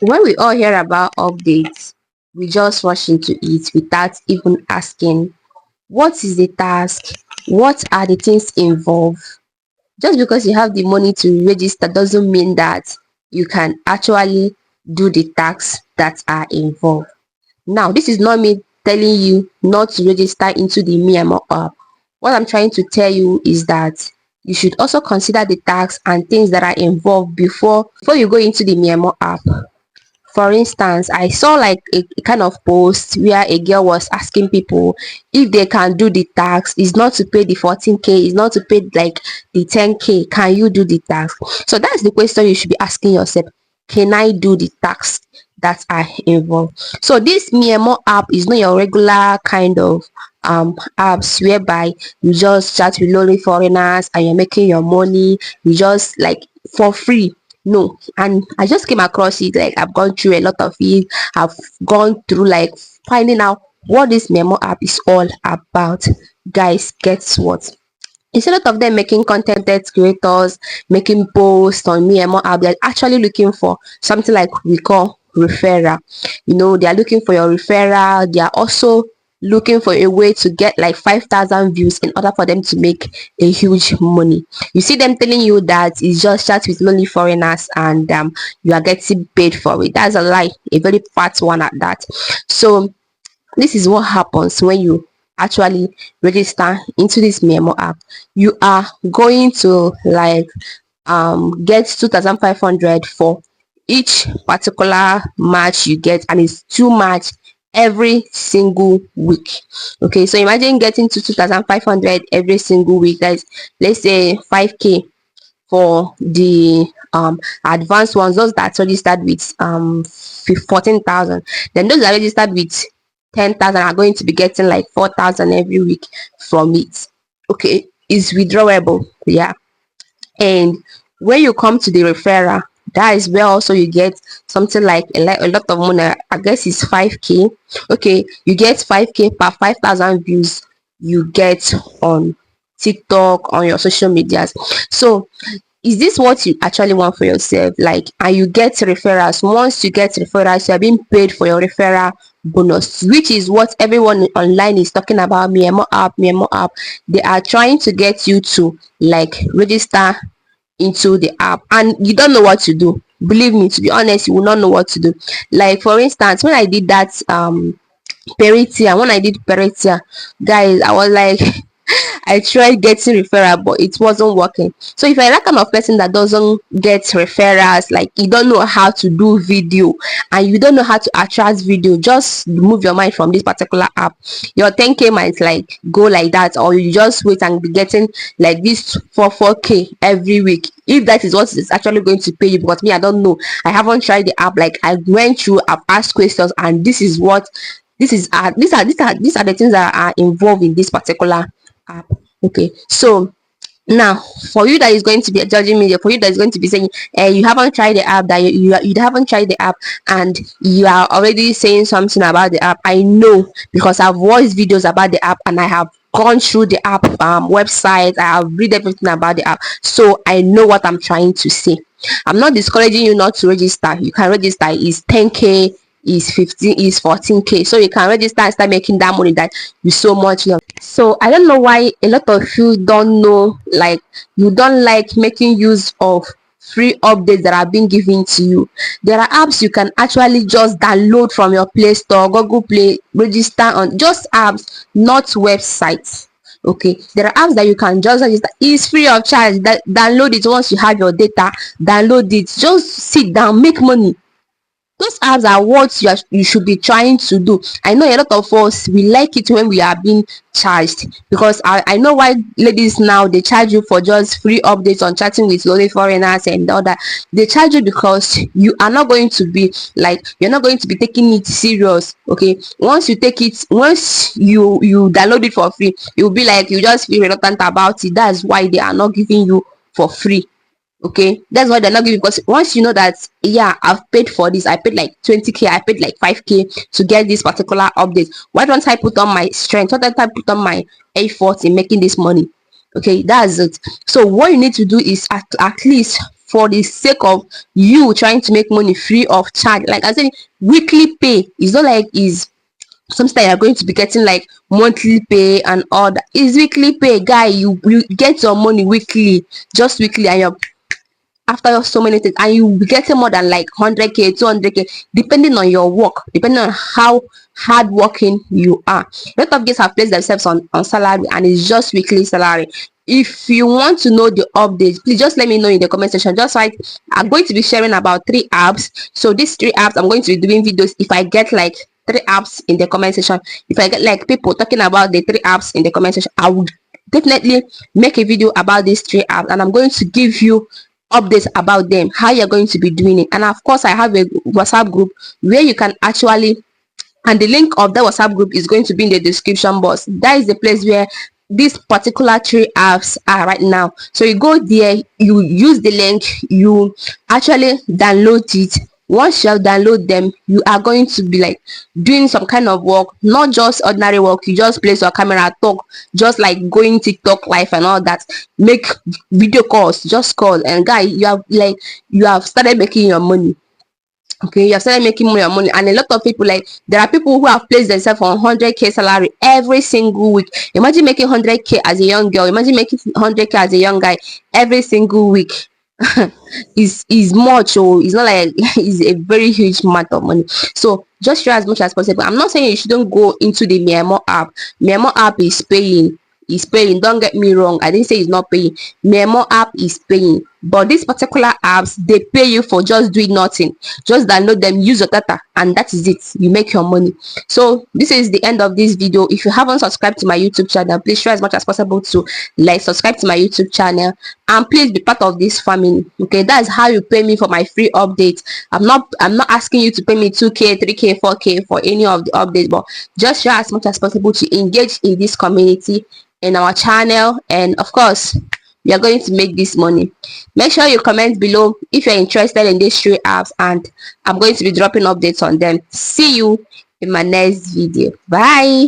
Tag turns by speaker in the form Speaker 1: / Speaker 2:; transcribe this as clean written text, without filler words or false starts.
Speaker 1: When we all hear about updates, we just rush into it without even asking, what is the task? What are the things involved? Just because you have the money to register doesn't mean that you can actually do the tasks that are involved. Now, this is not me telling you not to register into the miAmore app. What I'm trying to tell you is that you should also consider the tasks and things that are involved before you go into the miAmore app. For instance, I saw like a kind of post where a girl was asking people if they can do the tax. Is not to pay the 14k, is not to pay like the 10k. Can you do the tax? So that's the question you should be asking yourself. Can I do the tax that are involved? So this miAmore app is not your regular kind of apps whereby you just chat with lonely foreigners and you're making your money, you just like for free. No, and I just came across it. Like, I've gone through a lot of it. I've gone through like finding out what this Memo app is all about. Guys, guess what? Instead of them making content creators, making posts on Memo app, they're actually looking for something like we call referral. They are looking for your referral. They are also looking for a way to get like 5,000 views in order for them to make a huge money. You see them telling you that it's just chat with lonely foreigners and you are getting paid for it. That's a lie, a very fat one at that. So this is what happens when you actually register into this Memo app. You are going to like get 2,500 for each particular match you get, and it's 2 match every single week. Okay, so imagine getting to 2,500 every single week. That's, let's say, 5k for the advanced ones, those that registered with 14,000. Then those that registered with 10,000 are going to be getting like 4,000 every week from it. Okay, it's withdrawable. Yeah. And when you come to the referral, that is where also you get something like a lot of money. I guess it's 5k. Okay, you get 5k per 5,000 views you get on TikTok, on your social medias. So is this what you actually want for yourself? Like, and you get referrals. Once you get referrals, you're being paid for your referral bonus, which is what everyone online is talking about. miAmore app. They are trying to get you to like register into the app, and you don't know what to do. Believe me, to be honest, you will not know what to do. Like, for instance, when I did that Peritia, when I did Peritia, guys, I was like I tried getting referral, but it wasn't working. So if you're that kind of person that doesn't get referrals, like you don't know how to do video and you don't know how to attract video, just move your mind from this particular app. Your 10k might like go like that, or you just wait and be getting like this 4k every week, if that is what is actually going to pay you. Because me, I don't know. I haven't tried the app. Like, I went through, I've asked questions, and this is what these are the things that are involved in this particular app. Okay, so now for you that is going to be judging me, for you that is going to be saying you haven't tried the app, that you haven't tried the app, and you are already saying something about the app. I know, because I've watched videos about the app and I have gone through the app website. I have read everything about the app, so I know what I'm trying to say. I'm not discouraging you not to register. You can register. Is 10k, is 15, is 14k, so you can register and start making that money that you so much love. So I don't know why a lot of you don't know, like, you don't like making use of free updates that are being given to you. There are apps you can actually just download from your Play Store, Google Play, register on, just apps, not websites. Okay, there are apps that you can just register. It's free of charge. That download it. Once you have your data, download it, just sit down, make money. Those apps are what you should be trying to do. I know a lot of us, we like it when we are being charged, because I know why ladies now, they charge you for just free updates on chatting with lonely foreigners and all that. They charge you because you are not going to be like, you're not going to be taking it serious. Okay, once you take it, once you download it for free, you'll be like, you just feel reluctant about it. That's why they are not giving you for free. Okay, that's why they're not giving, because once you know that, yeah, I've paid for this, I paid like 20k, I paid like 5k to get this particular update, why don't I put on my strength, why don't I put on my effort in making this money? Okay, that's it. So what you need to do is at least for the sake of you trying to make money free of charge. Like I said, weekly pay is not like is something that you're going to be getting like monthly pay and all that. Is weekly pay, guy. You get your money weekly, just weekly, and you're after so many things, and you be getting more than like 100k, 200k, depending on your work, depending on how hardworking you are. A lot of guys have placed themselves on salary, and it's just weekly salary. If you want to know the updates, please just let me know in the comment section. Just like I'm going to be sharing about 3 apps. So these 3 apps, I'm going to be doing videos if I get like 3 apps in the comment section. If I get like people talking about the 3 apps in the comment section, I will definitely make a video about these 3 apps, and I'm going to give you updates about them, how you're going to be doing it. And of course, I have a WhatsApp group where you can actually, and the link of the WhatsApp group is going to be in the description box. That is the place where these particular 3 apps are right now. So you go there, you use the link, you actually download it. Once you download them, you are going to be like doing some kind of work, not just ordinary work. You just place your camera, talk, just like going TikTok live and all that, make video calls, just call, and guy, you have started making your money. Okay, you have started making more money. And a lot of people, like there are people who have placed themselves on 100k salary every single week. Imagine making 100k as a young girl, imagine making 100k as a young guy every single week. Is much, or it's not like it's a very huge amount of money. So just try as much as possible. I'm not saying you shouldn't go into the miAmore app. miAmore app is paying, don't get me wrong. I didn't say it's not paying. miAmore app is paying, but these particular apps, they pay you for just doing nothing. Just download them, use your data, and that is it. You make your money. So this is the end of this video. If you haven't subscribed to my YouTube channel, please try as much as possible to like subscribe to my YouTube channel, and please be part of this family. Okay, that's how you pay me for my free updates. I'm not asking you to pay me 2k, 3k, 4k for any of the updates, but just try as much as possible to engage in this community, in our channel, and of course we are going to make this money. Make sure you comment below if you're interested in these 3 apps, and I'm going to be dropping updates on them. See you in my next video. Bye.